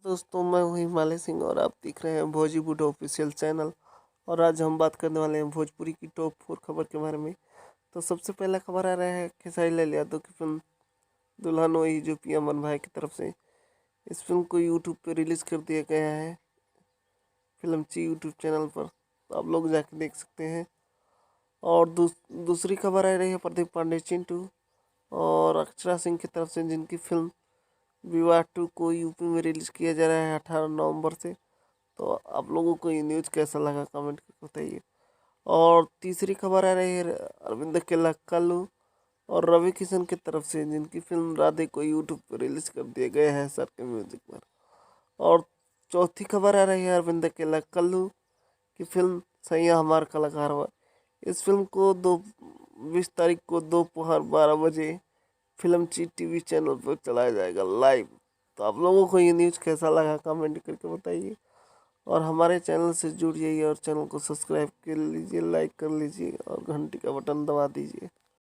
दोस्तों, मैं हूँ हिमालय सिंह और आप देख रहे हैं भोजीवुड ऑफिशियल चैनल। और आज हम बात करने वाले हैं भोजपुरी की टॉप 4 खबर के बारे में। तो सबसे पहला खबर आ रहा है खेसारी लाल यादव की फिल्म दुल्हन वही जो पिया मन भाई की तरफ से। इस फिल्म को यूट्यूब पे रिलीज़ कर दिया गया है फिल्म ची यूट्यूब चैनल पर, तो आप लोग जाके देख सकते हैं। और दूसरी खबर आ रही है प्रदीप पांडे चिंटू और अक्षरा सिंह की तरफ से, जिनकी फिल्म विवाह 2 को यूपी में रिलीज़ किया जा रहा है 18 नवंबर से। तो आप लोगों को ये न्यूज़ कैसा लगा कमेंट करके बताइए। और तीसरी खबर आ रही है अरविंद केला कल्लू और रवि किशन की तरफ से, जिनकी फिल्म राधे को यूट्यूब पर रिलीज कर दिया गया है सर के म्यूजिक पर। और चौथी खबर आ रही है अरविंद केला कल्लू की फिल्म सैया हमार कलाकार हुआ। इस फिल्म को 20 तारीख को दोपहर 12 बजे फिल्म ची टीवी चैनल पर चलाया जाएगा लाइव। तो आप लोगों को ये न्यूज़ कैसा लगा कमेंट करके बताइए। और हमारे चैनल से जुड़ जाइए और चैनल को सब्सक्राइब कर लीजिए, लाइक कर लीजिए और घंटी का बटन दबा दीजिए।